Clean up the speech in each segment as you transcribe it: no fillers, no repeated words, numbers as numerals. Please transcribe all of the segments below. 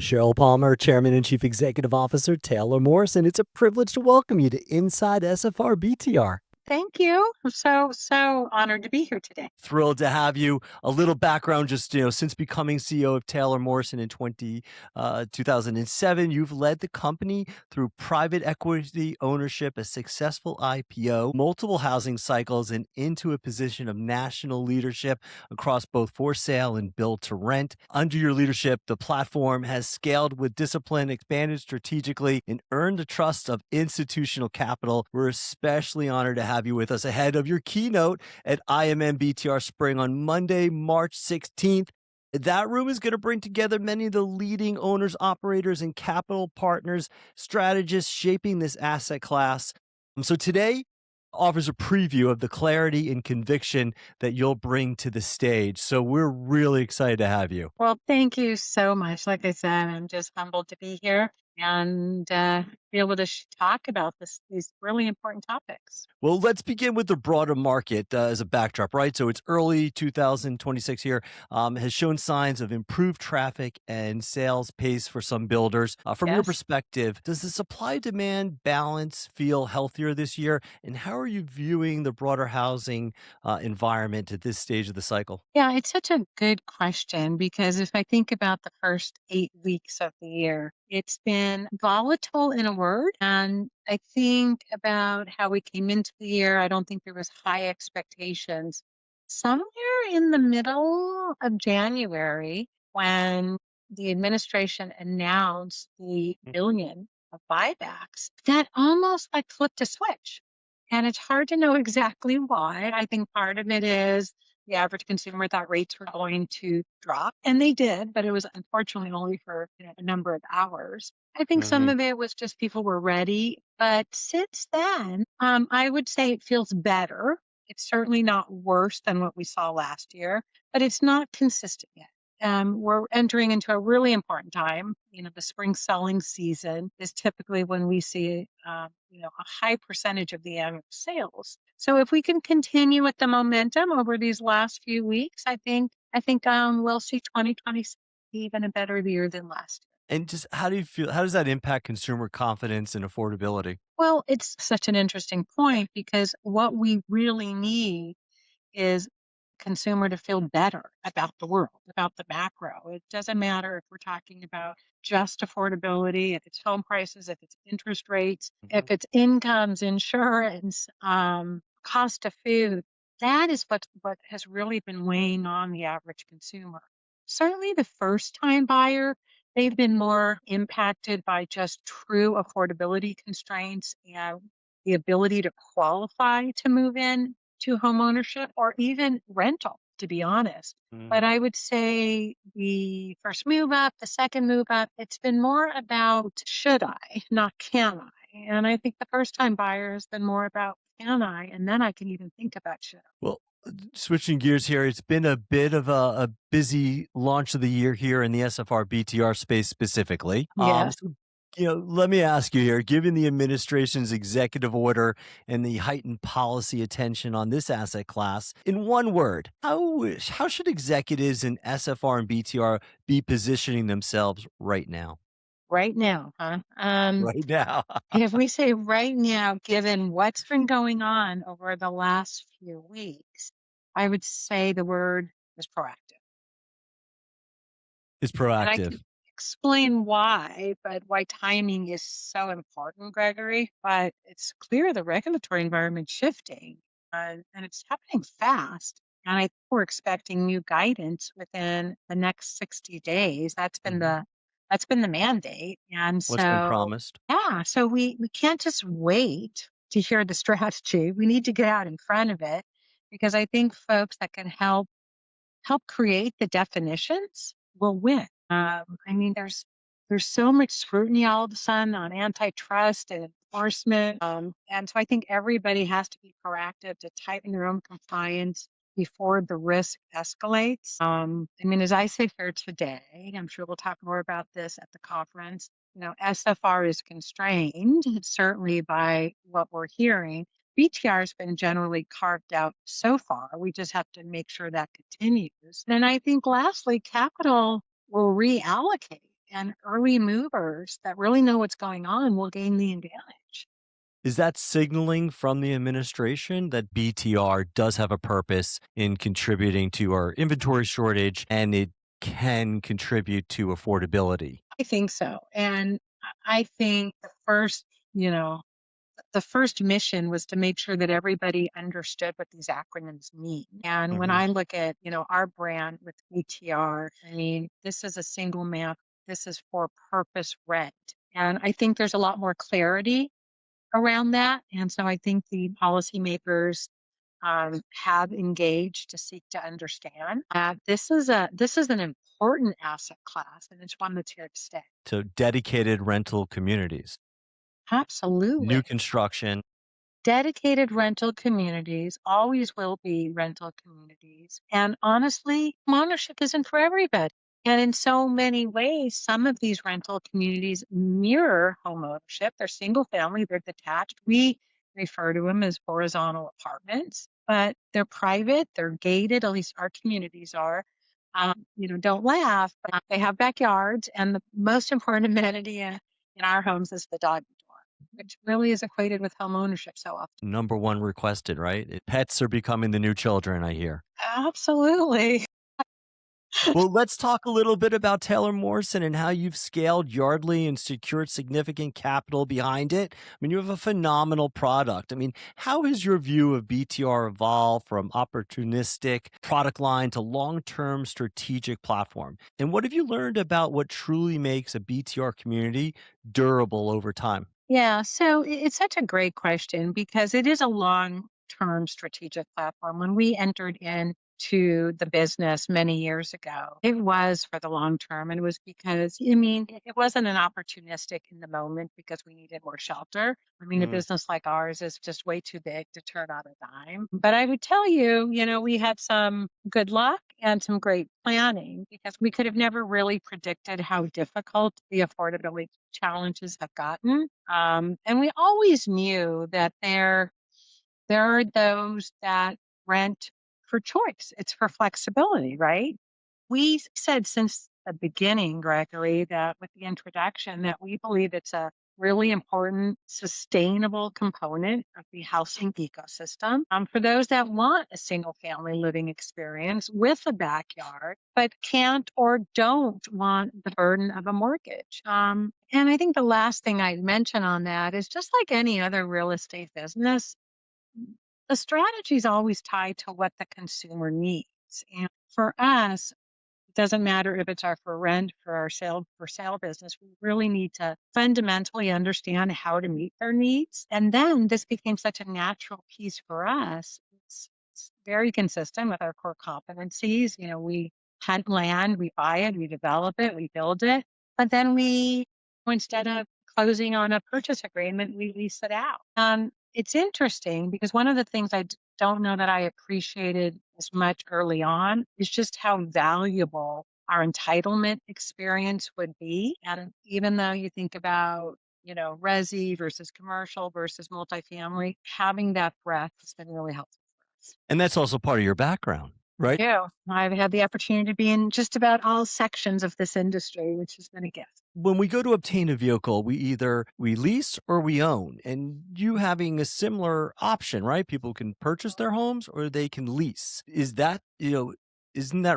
Cheryl Palmer, Chairman and Chief Executive Officer, Taylor Morrison. It's a privilege to welcome you to Inside SFR BTR. Thank you. I'm so honored to be here today. Thrilled to have you. A little background, just since becoming CEO of Taylor Morrison in 2007, you've led the company through private equity ownership, a successful IPO, multiple housing cycles, and into a position of national leadership across both for sale and build to rent. Under your leadership, the platform has scaled with discipline, expanded strategically, and earned the trust of institutional capital. We're especially honored to have you with us ahead of your keynote at IMN BTR Spring on Monday, March 16th. That room is going to bring together many of the leading owners, operators, and capital partners, strategists shaping this asset class. So today offers a preview of the clarity and conviction that you'll bring to the stage. So we're really excited to have you. Well, thank you so much. Like I said, I'm just humbled to be here and be able to talk about these really important topics. Well, let's begin with the broader market as a backdrop, right? So it's early 2026 here, has shown signs of improved traffic and sales pace for some builders. From your Yes. perspective, does the supply demand balance feel healthier this year? And how are you viewing the broader housing environment at this stage of the cycle? Yeah, it's such a good question because if I think about the first 8 weeks of the year, it's been volatile in a word. And I think about how we came into the year. I don't think there was high expectations. Somewhere in the middle of January, when the administration announced the billion of buybacks, that almost like flipped a switch. And it's hard to know exactly why. I think part of it is the average consumer thought rates were going to drop, and they did, but it was unfortunately only for a number of hours. I think some Mhm. of it was just people were ready, but since then, I would say it feels better. It's certainly not worse than what we saw last year, but it's not consistent yet. We're entering into a really important time. The spring selling season is typically when we see, a high percentage of the annual sales. So if we can continue with the momentum over these last few weeks, I think we'll see 2026 be even a better year than last year. And just how do you feel? How does that impact consumer confidence and affordability? Well, it's such an interesting point because what we really need is consumer to feel better about the world, about the macro. It doesn't matter if we're talking about just affordability, if it's home prices, if it's interest rates, if Mhm. it's incomes, insurance, cost of food. That is what has really been weighing on the average consumer. Certainly the first time buyer, they've been more impacted by just true affordability constraints and the ability to qualify to move in to homeownership or even rental, to be honest. But Mhm. I would say the first move up, the second move up, it's been more about should I, not can I. And I think the first time buyer has been more about can I, and then I can even think about should I. Well, switching gears here, it's been a bit of a busy launch of the year here in the SFR BTR space specifically. Yes. Let me ask you here, given the administration's executive order and the heightened policy attention on this asset class, in one word, how should executives in SFR and BTR be positioning themselves right now? Right now, huh? Right now. If we say right now, given what's been going on over the last few weeks, I would say the word is proactive. Is And I can proactive. explain why, but why timing is so important, Gregory. But it's clear the regulatory environment's shifting, and it's happening fast. And I think we're expecting new guidance within the next 60 days. Mhm. That's been the mandate. And What's been so promised? yeah, so we can't just wait to hear the strategy. We need to get out in front of it because I think folks that can help create the definitions will win. I mean, there's so much scrutiny all of a sudden on antitrust and enforcement, and so I think everybody has to be proactive to tighten their own compliance before the risk escalates. I mean, as I sit here today, I'm sure we'll talk more about this at the conference. SFR is constrained certainly by what we're hearing. BTR has been generally carved out so far. We just have to make sure that continues. And I think lastly, capital will reallocate. and early movers that really know what's going on will gain the advantage. Is that signaling from the administration that BTR does have a purpose in contributing to our inventory shortage and it can contribute to affordability? I think so. And I think you know, the first mission was to make sure that everybody understood what these acronyms mean. And when Mhm. I look at, our brand with BTR, I mean, this is a single map. This is for purpose rent. And I think there's a lot more clarity around that. And so I think the policymakers have engaged to seek to understand this is an important asset class, and it's one that's here to stay. So dedicated rental communities, new Absolutely. construction. Dedicated rental communities always will be rental communities. And honestly, homeownership isn't for everybody. And in so many ways, some of these rental communities mirror homeownership. They're single family, they're detached. We refer to them as horizontal apartments, but they're private, they're gated, at least our communities are. Don't laugh, but they have backyards. And the most important amenity in our homes is the dog door, which really is equated with home ownership so often. Number one requested, right? Pets are becoming the new children, I hear. Absolutely. Well, let's talk a little bit about Taylor Morrison and how you've scaled Yardley and secured significant capital behind it. I mean, you have a phenomenal product. I mean, how has your view of BTR evolved from opportunistic product line to long-term strategic platform? And what have you learned about what truly makes a BTR community durable over time? Yeah, so it's such a great question because it is a long-term strategic platform. When we entered into the business many years ago, it was for the long term. And it was because, I mean, it wasn't an opportunistic in the moment because we needed more shelter. I mean, a Mm. business like ours is just way too big to turn on a dime. But I would tell you, we had some good luck and some great planning because we could have never really predicted how difficult the affordability challenges have gotten. And we always knew that there are those that rent for choice. It's for flexibility, right? We said since the beginning, Gregory, that with the introduction, that we believe it's a really important, sustainable component of the housing ecosystem for those that want a single family living experience with a backyard, but can't or don't want the burden of a mortgage. And I think the last thing I'd mention on that is just like any other real estate business, the strategy is always tied to what the consumer needs. And for us, it doesn't matter if it's our for rent, for our sale business. We really need to fundamentally understand how to meet their needs. And then this became such a natural piece for us. It's very consistent with our core competencies. We hunt land, we buy it, we develop it, we build it. But then instead of closing on a purchase agreement, we lease it out. It's interesting because one of the things don't know that I appreciated as much early on is just how valuable our entitlement experience would be. And even though you think about, resi versus commercial versus multifamily, having that breadth has been really helpful for us. And that's also part of your background, right? Yeah, I've had the opportunity to be in just about all sections of this industry, which has been a gift. When we go to obtain a vehicle, we lease or we own, and you having a similar option, right? People can purchase their homes or they can lease. Isn't that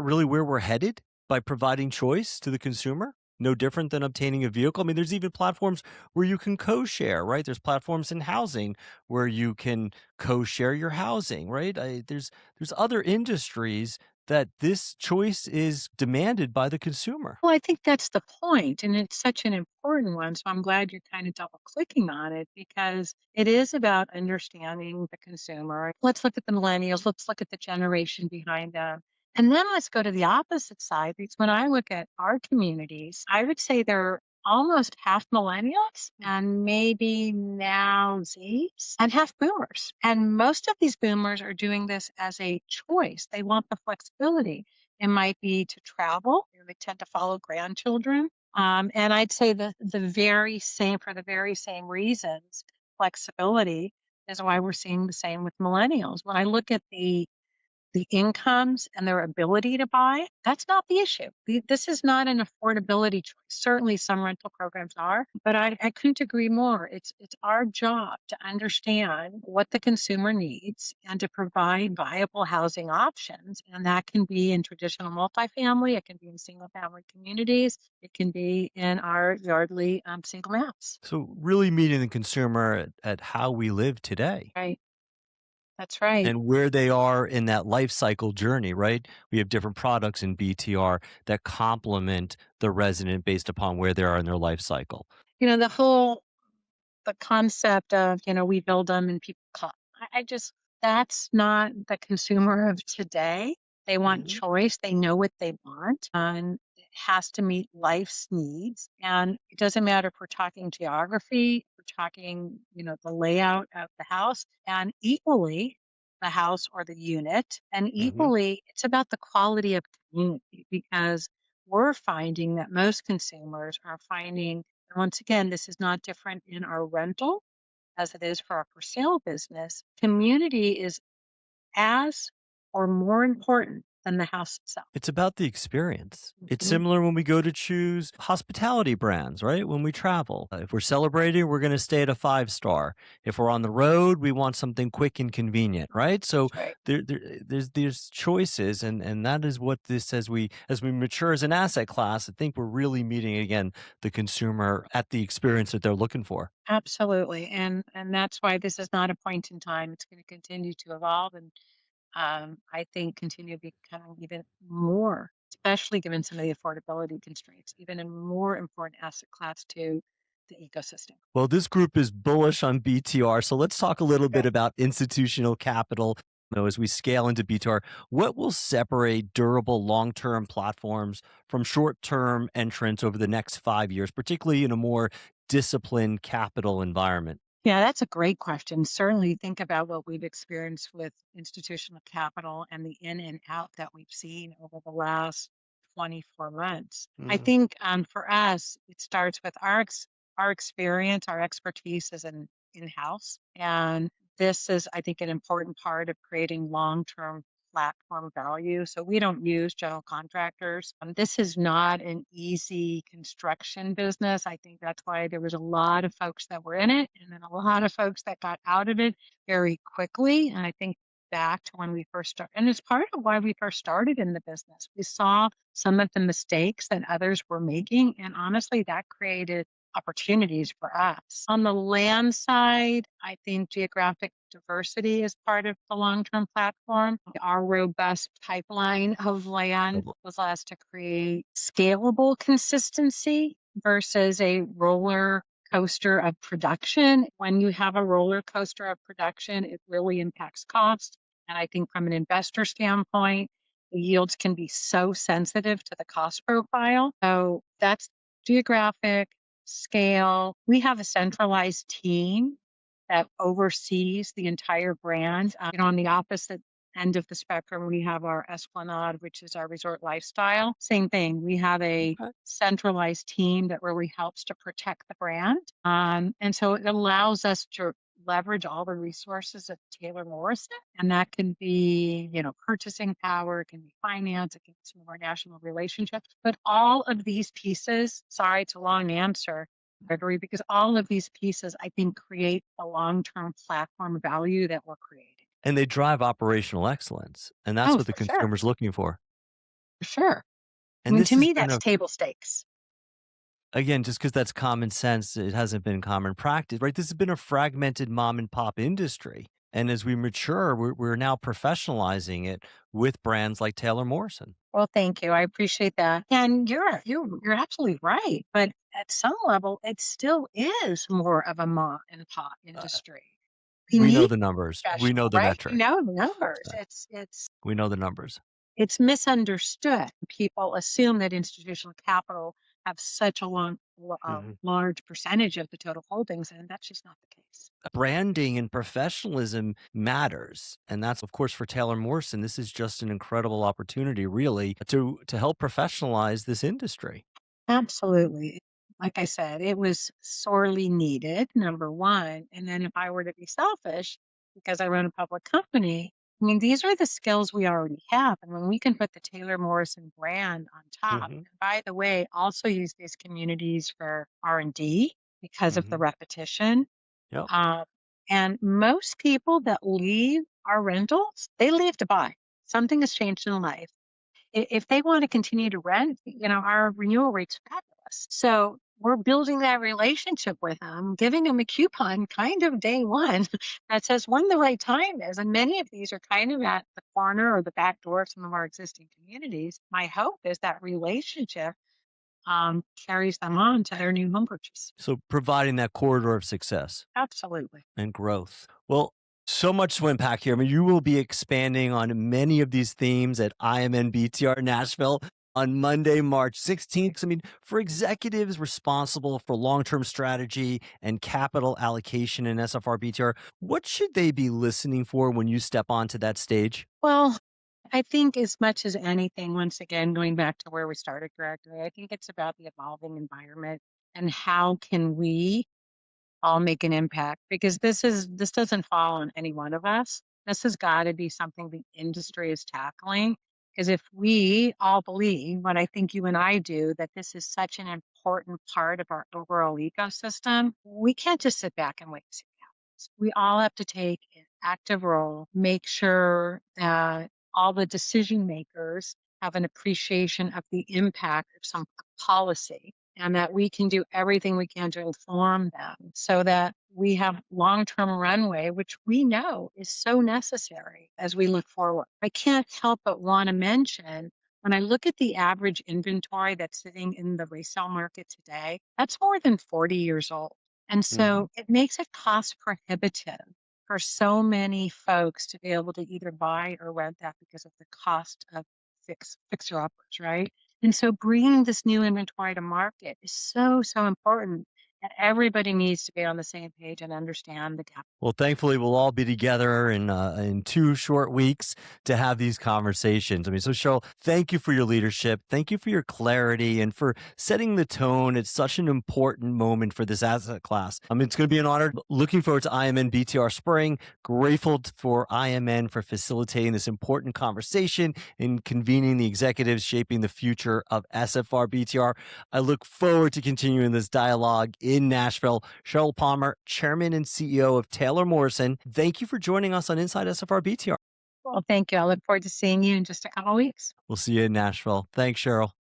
really where we're headed by providing choice to the consumer? No different than obtaining a vehicle. I mean, there's even platforms where you can co-share, right? There's platforms in housing where you can co-share your housing, right? There's other industries that this choice is demanded by the consumer. Well, I think that's the point, and it's such an important one. So I'm glad you're kind of double clicking on it because it is about understanding the consumer. Let's look at the millennials, let's look at the generation behind them. And then let's go to the opposite side. Because when I look at our communities, I would say they're almost half millennials and maybe now Zs and half boomers. And most of these boomers are doing this as a choice. They want the flexibility. It might be to travel. They tend to follow grandchildren. And I'd say the very same, for the very same reasons, flexibility is why we're seeing the same with millennials. When I look at the the incomes and their ability to buy, that's not the issue. This is not an affordability choice. Certainly, some rental programs are, but I couldn't agree more. It's our job to understand what the consumer needs and to provide viable housing options. And that can be in traditional multifamily, it can be in single family communities, it can be in our Yardley single maps. So really meeting the consumer at how we live today Right. That's right. and where they are in that life cycle journey, right? We have different products in BTR that complement the resident based upon where they are in their life cycle. The concept of, we build them and people come. I just That's not the consumer of today. They want Mhm, choice. They know what they want, and it has to meet life's needs. And it doesn't matter if we're talking geography, we're talking, the layout of the house, and equally the house or the unit, and mhm. equally it's about the quality of community because we're finding that most consumers are finding, and once again, this is not different in our rental as it is for our for sale business. Community is as or more important than the house itself. It's about the experience. It's Mhm. similar when we go to choose hospitality brands, right? When we travel. If we're celebrating, we're going to stay at a 5 star. If we're on the road, we want something quick and convenient, right? So That's right. there's choices, and that is what this as we mature as an asset class. I think we're really meeting again the consumer at the experience that they're looking for. Absolutely. And that's why this is not a point in time. It's going to continue to evolve and I think continue becoming even more, especially given some of the affordability constraints, even a more important asset class to the ecosystem. Well, this group is bullish on BTR. So let's talk a little bit Good. about institutional capital. As we scale into BTR, what will separate durable long term platforms from short term entrants over the next 5 years, particularly in a more disciplined capital environment? Yeah, that's a great question. Certainly think about what we've experienced with institutional capital and the in and out that we've seen over the last 24 months. I Mhm. think for us, it starts with our experience, our expertise as an in-house. And this is, I think, an important part of creating long-term platform value. So we don't use general contractors. This is not an easy construction business. I think that's why there was a lot of folks that were in it and then a lot of folks that got out of it very quickly. And I think back to when we first started, and it's part of why we first started in the business. We saw some of the mistakes that others were making, and honestly, that created opportunities for us. On the land side, I think geographic diversity is part of the long term platform. Our robust pipeline of land was us to create scalable consistency versus a roller coaster of production. When you have a roller coaster of production, it really impacts cost. And I think from an investor standpoint, the yields can be so sensitive to the cost profile. So that's geographic scale. We have a centralized team that oversees the entire brand. On the opposite end of the spectrum, we have our Esplanade, which is our resort lifestyle. Same thing. We have a Okay. centralized team that really helps to protect the brand. And so it allows us to leverage all the resources of Taylor Morrison. And that can be, purchasing power, it can be finance, it can be some of our national relationships. But all of these pieces, sorry, it's a long answer, Gregory, because all of these pieces, I think, create a long term platform value that we're creating. And they drive operational excellence. And that's Oh, what the for sure. consumer's looking for. For sure. I And mean, this to has me, been that's a table stakes. Again, just because that's common sense, it hasn't been common practice, right? This has been a fragmented mom and pop industry. And as we mature, we're now professionalizing it with brands like Taylor Morrison. Well, thank you. I appreciate that. And you're absolutely right. But at some level, it still is more of a mom and pop Uh, industry. We we know need the numbers. We know professional, the right? We metric. know the numbers. Uh, It's We know the numbers. it's misunderstood. People assume that institutional capital have such a Mhm. large percentage of the total holdings, and that's just not the case. Branding and professionalism matters. And that's, of course, for Taylor Morrison. This is just an incredible opportunity, really, to help professionalize this industry. Absolutely. Like I said, it was sorely needed, number one. And then if I were to be selfish, because I run a public company, I mean, these are the skills we already have. And when we can put the Taylor Morrison brand on top, Hmm. and by the way, also use these communities for R&D because of the Hmm. repetition. Yep. Um, and most people that leave our rentals, they leave to buy. Something has changed in life. If they want to continue to rent, our renewal rate's fabulous. So we're building that relationship with them, giving them a coupon kind of day one that says when the right time is. And many of these are kind of at the corner or the back door of some of our existing communities. My hope is that relationship carries them on to their new home purchase. So providing that corridor of success Absolutely. and growth. Well, so much to unpack here. I mean, you will be expanding on many of these themes at IMN BTR Nashville on Monday, March 16th. I mean, for executives responsible for long term strategy and capital allocation in SFR BTR, what should they be listening for when you step onto that stage? Well, I think as much as anything, once again, going back to where we started, Gregory, I think it's about the evolving environment and how can we all make an impact because this doesn't fall on any one of us. This has got to be something the industry is tackling. Because if we all believe what I think you and I do, that this is such an important part of our overall ecosystem, we can't just sit back and wait and see what happens. We all have to take an active role, make sure that all the decision makers have an appreciation of the impact of some policy and that we can do everything we can to inform them so that we have long-term runway, which we know is so necessary as we look forward. I can't help but want to mention when I look at the average inventory that's sitting in the resale market today, that's more than 40 years old. And Hmm. so it makes it cost prohibitive for so many folks to be able to either buy or rent that because of the cost of fixer uppers, right? And so bringing this new inventory to market is so, so important. And everybody needs to be on the same page and understand the gap. Well, thankfully, we'll all be together in 2 short weeks to have these conversations. I mean, so Cheryl, thank you for your leadership. Thank you for your clarity and for setting the tone. It's such an important moment for this asset class. I mean, it's going to be an honor. Looking forward to IMN BTR Spring. Grateful for IMN for facilitating this important conversation and convening the executives shaping the future of SFR BTR. I look forward to continuing this dialogue in Nashville. Cheryl Palmer, Chairman and CEO of Taylor Morrison, thank you for joining us on Inside SFR BTR. Well, thank you. I look forward to seeing you in just a couple of weeks. We'll see you in Nashville. Thanks, Cheryl.